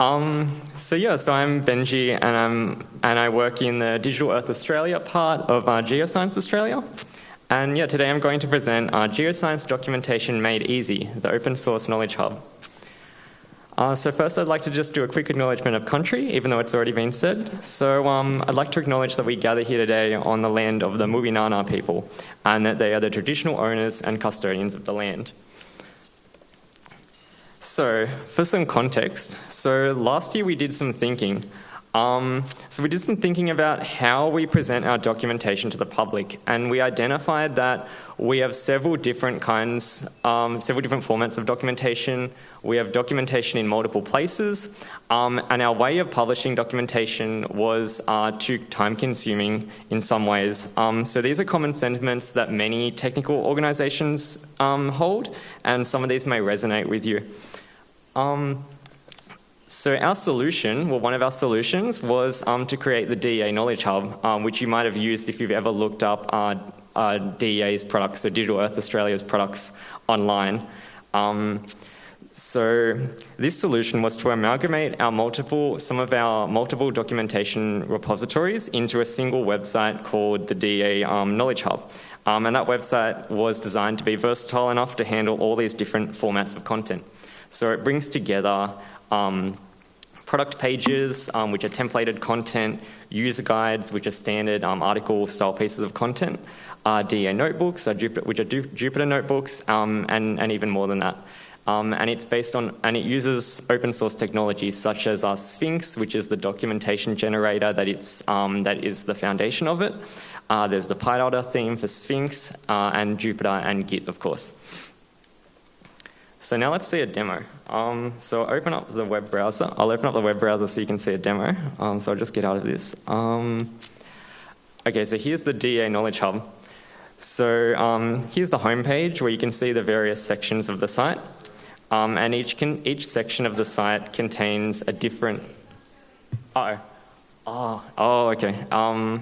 So I'm Benji, and I work in the Digital Earth Australia part of Geoscience Australia. And yeah, today I'm going to present Geoscience Documentation Made Easy, the open source knowledge hub. So first I'd like to just do a quick acknowledgement of country, even though it's already been said. So I'd like to acknowledge that we gather here today on the land of the Mubinana people, and that they are the traditional owners and custodians of the land. So for some context, so last year we did some thinking. So we did some thinking about how we present our documentation to the public, and we identified that we have several different kinds, several different formats of documentation. We have documentation in multiple places, and our way of publishing documentation was too time-consuming in some ways. So these are common sentiments that many technical organizations hold, and some of these may resonate with you. So our solution, well, one of our solutions was to create the DEA Knowledge Hub, which you might have used if you've ever looked up DEA's products, so Digital Earth Australia's products online. So this solution was to amalgamate some of our multiple documentation repositories into a single website called the DEA Knowledge Hub. And that website was designed to be versatile enough to handle all these different formats of content. So it brings together product pages, which are templated content, user guides, which are standard article-style pieces of content, DEA notebooks, which are Jupyter Notebooks, and even more than that. And it uses open source technologies such as Sphinx, which is the documentation generator that is the foundation of it. There's the PyData theme for Sphinx, and Jupyter and Git, of course. So now let's see a demo. So I'll open up the web browser. I'll open up the web browser so you can see a demo. So I'll just get out of this. Okay, so here's the DEA Knowledge Hub. So here's the home page where you can see the various sections of the site. And each section of the site contains a different... okay. I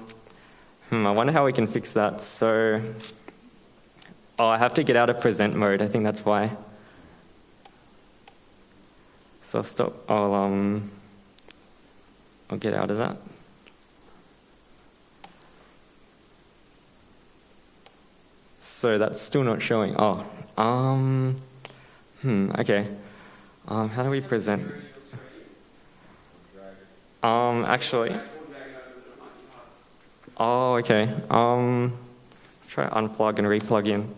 wonder how we can fix that. So, I have to get out of present mode. I think that's why. So I'll stop. I'll get out of that. So that's still not showing. Okay. How do we present? Actually. Okay. Try unplug and replug in.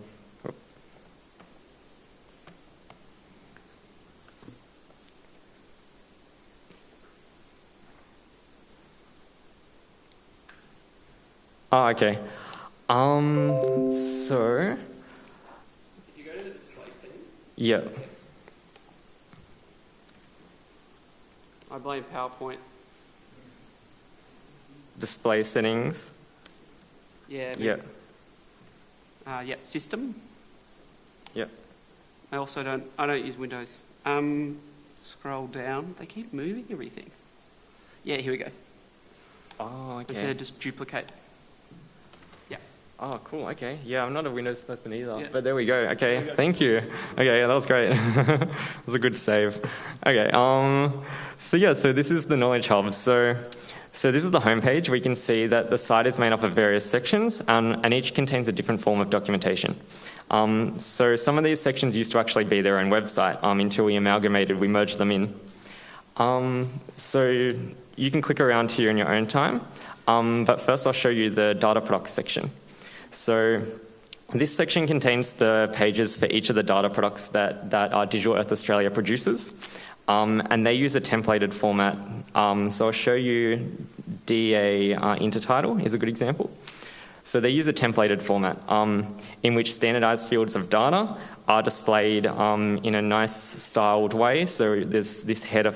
Okay. So. If you go to the display settings. Yeah. I blame PowerPoint. Display settings. Yeah. Yeah. System. Yeah. I don't use Windows. Scroll down. They keep moving everything. Yeah, here we go. Okay. Instead of just duplicate. Yeah. Oh, cool. Okay. Yeah, I'm not a Windows person either, Yeah. but there we go. Okay, thank you. Okay, yeah, that was great. That was a good save. Okay. So this is the Knowledge Hub. So this is the homepage. We can see that the site is made up of various sections, and each contains a different form of documentation. So some of these sections used to actually be their own website until we merged them in. So you can click around here in your own time, but first I'll show you the data products section. So this section contains the pages for each of the data products that Digital Earth Australia produces. And they use a templated format. So I'll show you DEA intertitle is a good example. So they use a templated format in which standardized fields of data are displayed in a nice styled way. So there's this header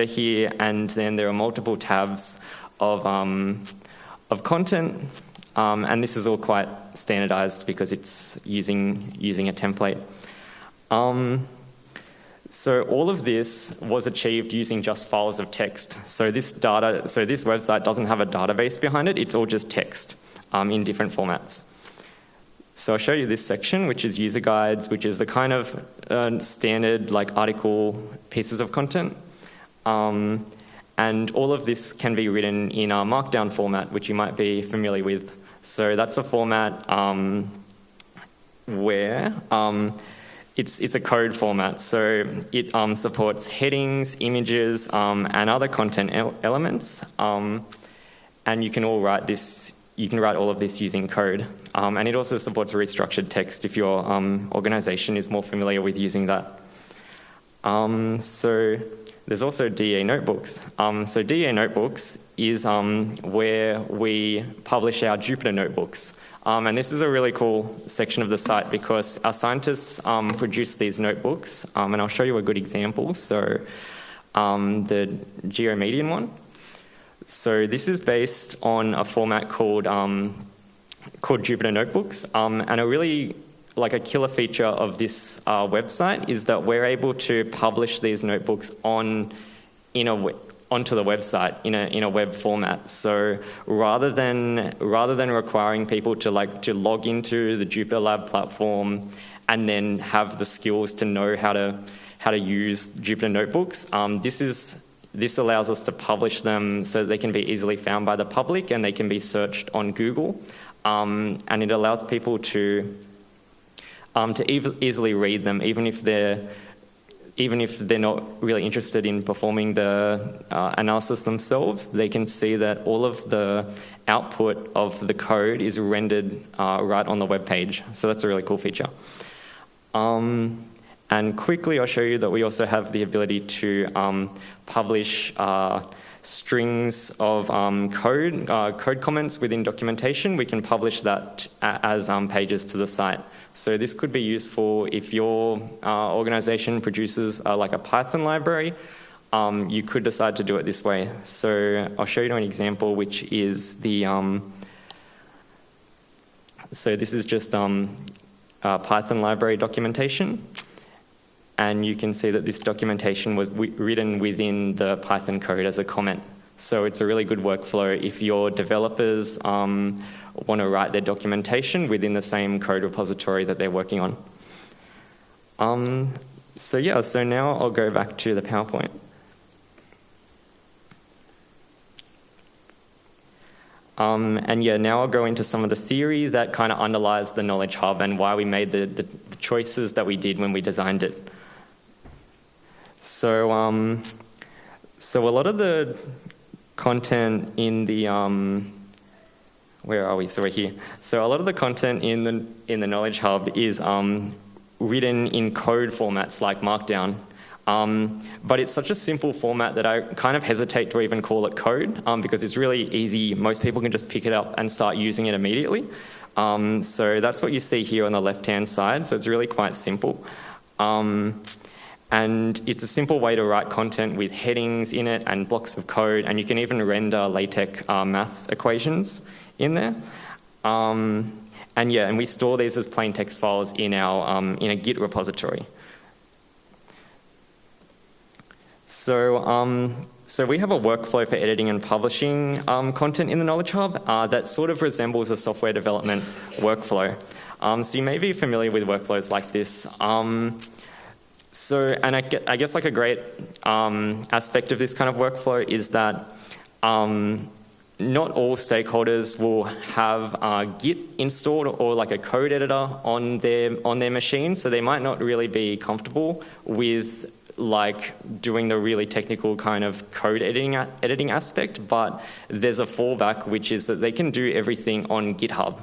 here, and then there are multiple tabs of content. And this is all quite standardized because it's using a template. So all of this was achieved using just files of text. So this website doesn't have a database behind it. It's all just text in different formats. So I'll show you this section, which is user guides, which is the kind of standard like article pieces of content. And all of this can be written in a Markdown format, which you might be familiar with. So that's a format where it's a code format. So it supports headings, images, and other content elements. And you can all write this. You can write all of this using code. And it also supports restructured text if your organization is more familiar with using that. So there's also DEA notebooks. So DEA notebooks is where we publish our Jupyter notebooks. And this is a really cool section of the site because our scientists produce these notebooks. And I'll show you a good example. So the Geomedian one. So this is based on a format called Jupyter Notebooks, and a really a killer feature of this website is that we're able to publish these notebooks onto the website in a web format. So rather than requiring people to log into the Jupyter Lab platform and then have the skills to know how to use Jupyter Notebooks, this allows us to publish them so that they can be easily found by the public and they can be searched on Google. And it allows people to easily read them, even if they're not really interested in performing the analysis themselves. They can see that all of the output of the code is rendered right on the web page. So that's a really cool feature. And quickly, I'll show you that we also have the ability to publish strings of code comments within documentation. We can publish that as pages to the site. So this could be useful if your organization produces a Python library. You could decide to do it this way. So I'll show you an example, which is the so this is just Python library documentation. And you can see that this documentation was written within the Python code as a comment. So it's a really good workflow if your developers want to write their documentation within the same code repository that they're working on. So now I'll go back to the PowerPoint. Now I'll go into some of the theory that kind of underlies the Knowledge Hub and why we made the choices that we did when we designed it. So, so a lot of the content in the where are we? So we're here. So a lot of the content in the Knowledge Hub is written in code formats like Markdown. But it's such a simple format that I kind of hesitate to even call it code because it's really easy. Most people can just pick it up and start using it immediately. So that's what you see here on the left-hand side. So it's really quite simple. And it's a simple way to write content with headings in it and blocks of code, and you can even render LaTeX math equations in there. And we store these as plain text files in a Git repository. So we have a workflow for editing and publishing content in the Knowledge Hub that sort of resembles a software development workflow. So you may be familiar with workflows like this. I guess a great aspect of this kind of workflow is that not all stakeholders will have Git installed or a code editor on their machine, so they might not really be comfortable with doing the really technical kind of code editing aspect, but there's a fallback, which is that they can do everything on GitHub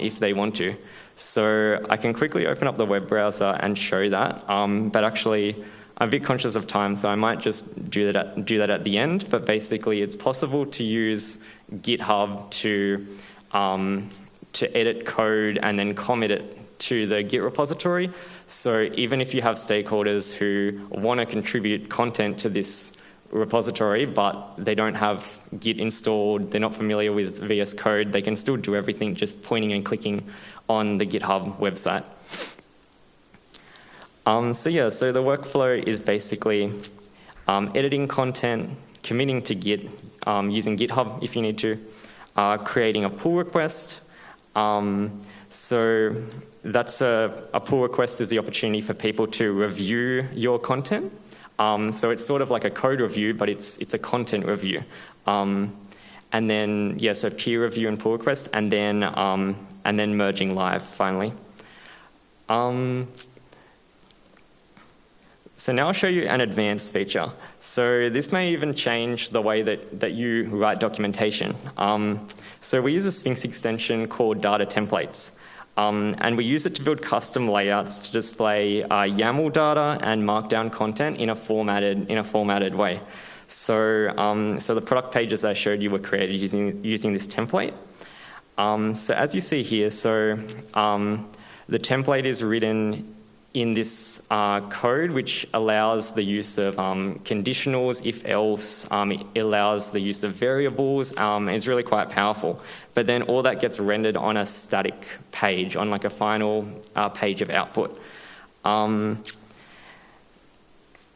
if they want to. So I can quickly open up the web browser and show that, but actually I'm a bit conscious of time, so I might just do that at the end. But basically, it's possible to use GitHub to edit code and then commit it to the Git repository. So even if you have stakeholders who want to contribute content to this repository, but they don't have Git installed, they're not familiar with VS Code, they can still do everything just pointing and clicking on the GitHub website. So the workflow is basically editing content, committing to Git, using GitHub if you need to, creating a pull request. So that's a pull request is the opportunity for people to review your content. So it's sort of like a code review, but it's a content review. And then, yeah, so peer review and pull request, and then merging live finally. So now I'll show you an advanced feature. So this may even change the way that you write documentation. So we use a Sphinx extension called data templates. And we use it to build custom layouts to display YAML data and markdown content in a formatted way. So the product pages I showed you were created using this template. So as you see here, the template is written in this code, which allows the use of conditionals, if else. It allows the use of variables. It's really quite powerful. But then all that gets rendered on a static page, on like a final page of output.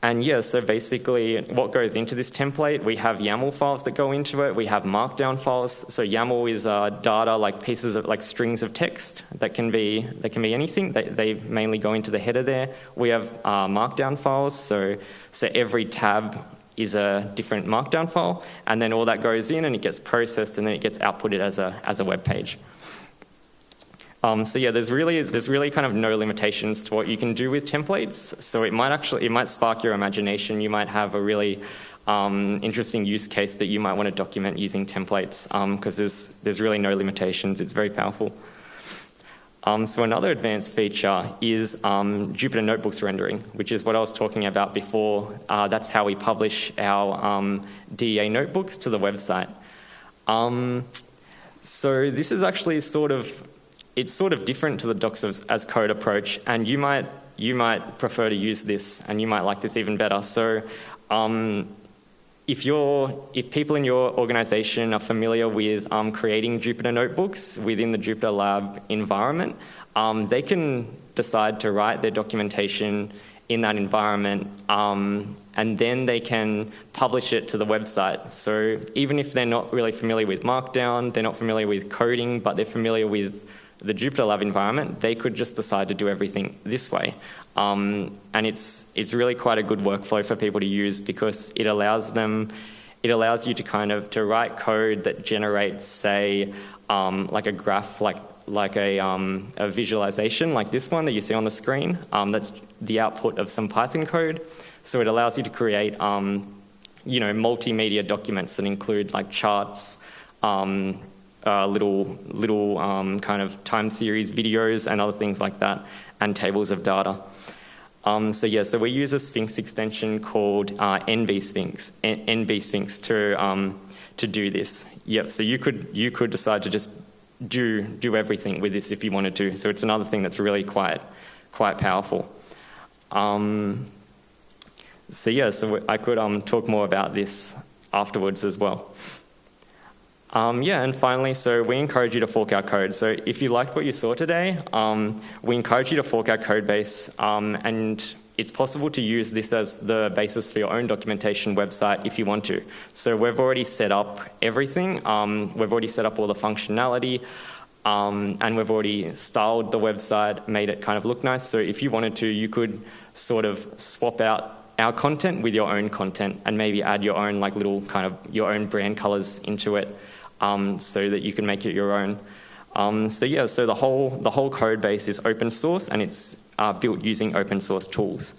And yeah, so basically what goes into this template, we have YAML files that go into it, we have markdown files. So YAML is data, like pieces of, like strings of text that can be anything. They mainly go into the header there. We have markdown files, so every tab is a different markdown file, and then all that goes in and it gets processed and then it gets outputted as a web page. So yeah, there's really kind of no limitations to what you can do with templates. So it might spark your imagination. You might have a really interesting use case that you might want to document using templates, because there's really no limitations. It's very powerful. So another advanced feature is Jupyter Notebooks rendering, which is what I was talking about before. That's how we publish our DEA notebooks to the website. So this is actually it's sort of different to the docs as code approach, and you might prefer to use this, and you might like this even better. So if people in your organization are familiar with creating Jupyter Notebooks within the Jupyter Lab environment, they can decide to write their documentation in that environment, and then they can publish it to the website. So even if they're not really familiar with Markdown, they're not familiar with coding, but they're familiar with the Jupyter Lab environment, they could just decide to do everything this way. And it's really quite a good workflow for people to use, because it allows you to write code that generates, say, like a graph, like a visualization like this one that you see on the screen. That's the output of some Python code. So it allows you to create multimedia documents that include like charts, little kind of time series videos and other things like that, and tables of data. So we use a Sphinx extension called NB Sphinx to do this. Yep. So you could decide to just do everything with this if you wanted to. So it's another thing that's really quite powerful. So I could talk more about this afterwards as well. And finally, so we encourage you to fork our code. So if you liked what you saw today, we encourage you to fork our code base, and it's possible to use this as the basis for your own documentation website if you want to. So we've already set up everything. We've already set up all the functionality, and we've already styled the website, made it kind of look nice. So if you wanted to, you could sort of swap out our content with your own content and maybe add your own like little kind of your own brand colors into it. So that you can make it your own. So the whole code base is open source, and it's built using open source tools.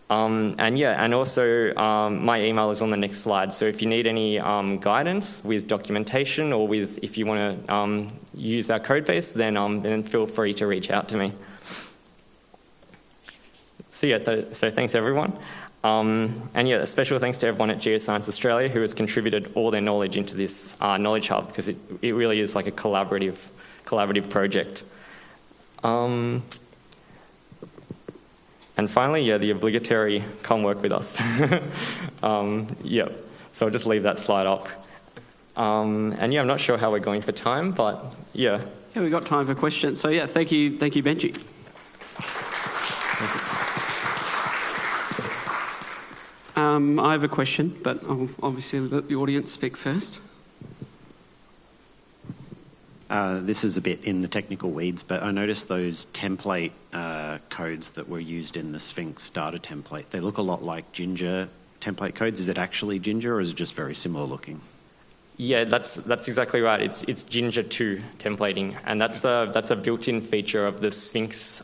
And also my email is on the next slide. So if you need any guidance with documentation, or if you want to use our code base, then feel free to reach out to me. So thanks everyone. A special thanks to everyone at Geoscience Australia who has contributed all their knowledge into this Knowledge Hub, because it really is like a collaborative project. And finally, the obligatory come work with us. So I'll just leave that slide up. I'm not sure how we're going for time, but yeah. Yeah, we've got time for questions. So thank you, Benji. I have a question, but I'll obviously let the audience speak first. This is a bit in the technical weeds, but I noticed those template codes that were used in the Sphinx data template. They look a lot like Ginger template codes. Is it actually Ginger, or is it just very similar looking? Yeah, that's exactly right. It's Ginger 2 templating, and that's a built-in feature of the Sphinx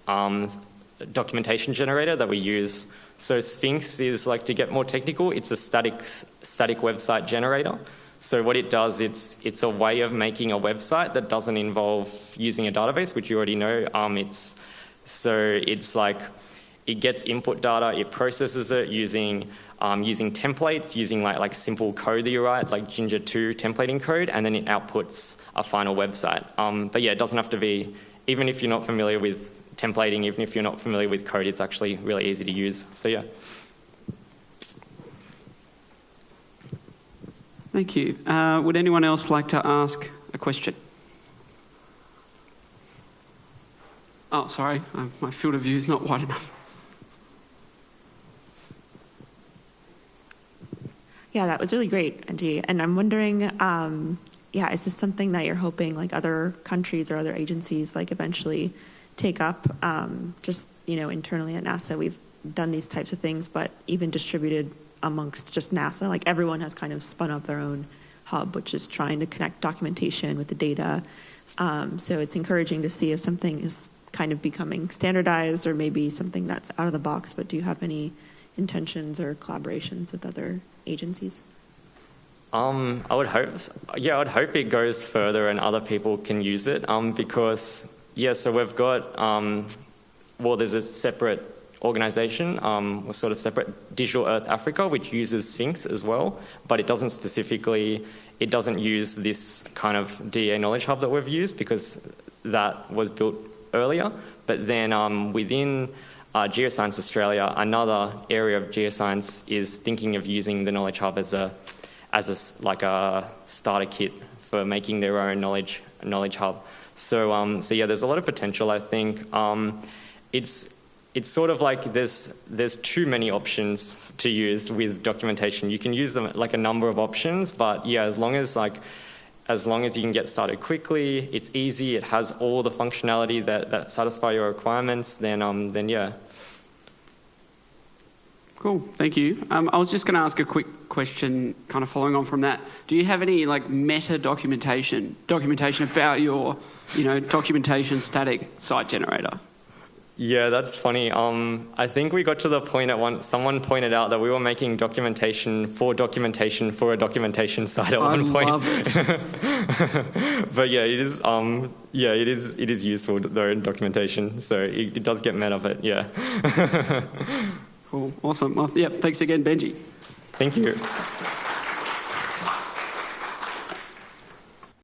documentation generator that we use. So Sphinx is, like, to get more technical, it's a static website generator. So what it does, it's a way of making a website that doesn't involve using a database, which you already know. It's like it gets input data, it processes it using templates, using like simple code that you write, like Ginger 2 templating code, and then it outputs a final website. But yeah, it doesn't have to be, even if you're not familiar with templating, even if you're not familiar with code, it's actually really easy to use. So yeah. Thank you. Would anyone else like to ask a question? Oh, sorry, my field of view is not wide enough. Yeah, that was really great, Angie. And I'm wondering, is this something that you're hoping like other countries or other agencies like eventually take up? Just, internally at NASA, we've done these types of things, but even distributed amongst just NASA, like everyone has kind of spun up their own hub, which is trying to connect documentation with the data. So it's encouraging to see if something is kind of becoming standardized or maybe something that's out of the box, but do you have any intentions or collaborations with other agencies? I would hope it goes further and other people can use it because, so we've got, there's a separate organisation, or sort of separate, Digital Earth Africa, which uses Sphinx as well, but it doesn't use this kind of DEA knowledge hub that we've used because that was built earlier. But then within Geoscience Australia, another area of geoscience is thinking of using the knowledge hub as a starter kit for making their own knowledge hub. So there's a lot of potential, I think. It's sort of like there's too many options to use with documentation. You can use them like a number of options, but yeah, as long as you can get started quickly, it's easy, it has all the functionality that satisfy your requirements, then yeah. Cool, thank you. I was just going to ask a quick question, kind of following on from that. Do you have any like meta documentation about your, documentation static site generator? Yeah, that's funny. I think we got to the point someone pointed out that we were making documentation for a documentation site at one point. I love it. But yeah, it is useful though in documentation. So it does get meta, but yeah. Cool, awesome. Well, thanks again, Benji. Thank you.